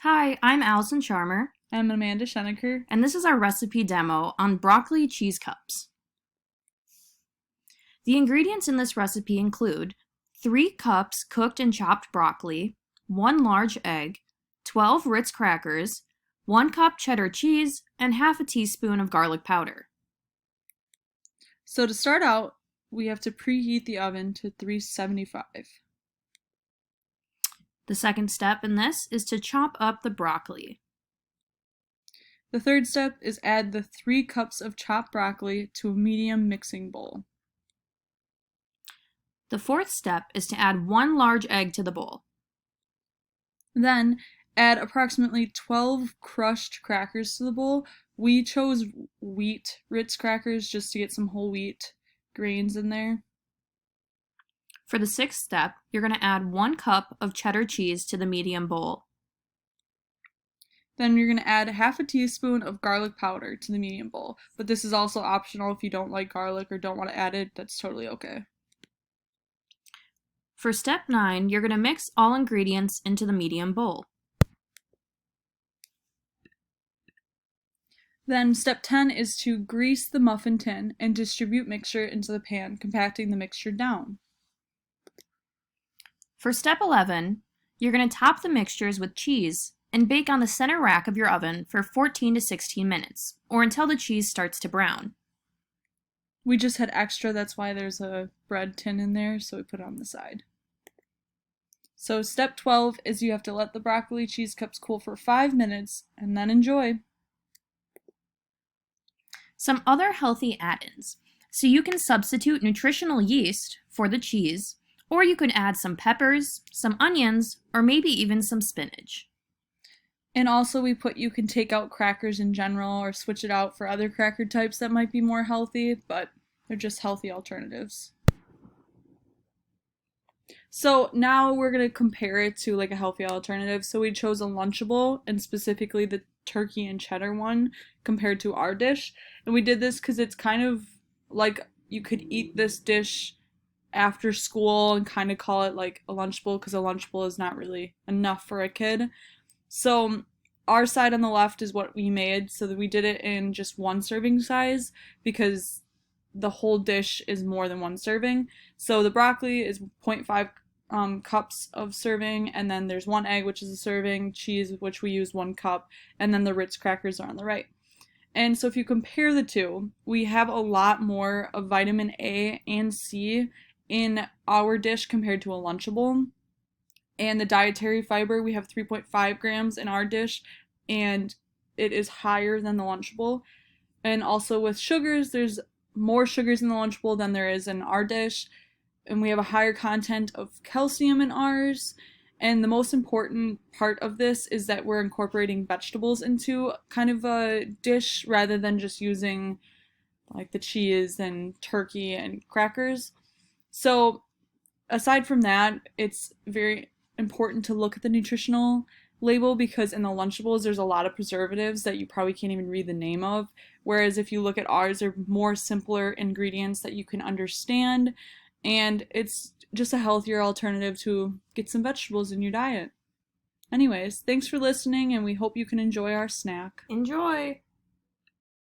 Hi, I'm Allison Charmer, I'm Amanda Schenecker. and this is our recipe demo on broccoli cheese cups. The ingredients in this recipe include 3 cups cooked and chopped broccoli, 1 large egg, 12 Ritz crackers, 1 cup cheddar cheese, and half a teaspoon of garlic powder. So to start out, we have to preheat the oven to 375. The second step in this is to chop up the broccoli. The third step is add the 3 cups of chopped broccoli to a medium mixing bowl. The fourth step is to add 1 large egg to the bowl. Then add approximately 12 crushed crackers to the bowl. We chose wheat Ritz crackers just to get some whole wheat grains in there. For the sixth step, you're going to add 1 cup of cheddar cheese to the medium bowl. Then you're going to add half a teaspoon of garlic powder to the medium bowl. But this is also optional if you don't like garlic or don't want to add it, that's totally okay. For step 9, you're going to mix all ingredients into the medium bowl. Then step 10 is to grease the muffin tin and distribute mixture into the pan, compacting the mixture down. For step 11, you're going to top the mixtures with cheese and bake on the center rack of your oven for 14 to 16 minutes, or until the cheese starts to brown. We just had extra, that's why there's a bread tin in there, so we put it on the side. So step 12 is you have to let the broccoli cheese cups cool for 5 minutes and then enjoy. Some other healthy add-ins. So you can substitute nutritional yeast for the cheese, or you could add some peppers, some onions, or maybe even some spinach. And also you can take out crackers in general or switch it out for other cracker types that might be more healthy, but they're just healthy alternatives. So now we're going to compare it to like a healthy alternative. So we chose a Lunchable, and specifically the turkey and cheddar one compared to our dish. And we did this because it's kind of like you could eat this dish after school and kind of call it like a Lunchable, because a Lunchable is not really enough for a kid. So our side on the left is what we made, so that we did it in just 1 serving size because the whole dish is more than 1 serving. So the broccoli is 0.5 cups of serving, and then there's 1 egg, which is a serving, cheese, which we use 1 cup, and then the Ritz crackers are on the right. And so if you compare the two, we have a lot more of vitamin A and C in our dish compared to a Lunchable. And the dietary fiber, we have 3.5 grams in our dish, and it is higher than the Lunchable. And also with sugars, there's more sugars in the Lunchable than there is in our dish, and we have a higher content of calcium in ours. And the most important part of this is that we're incorporating vegetables into kind of a dish rather than just using like the cheese and turkey and crackers. So aside from that, it's very important to look at the nutritional label, because in the Lunchables there's a lot of preservatives that you probably can't even read the name of, whereas if you look at ours, they're more simpler ingredients that you can understand, and it's just a healthier alternative to get some vegetables in your diet. Anyways, thanks for listening, and we hope you can enjoy our snack. Enjoy!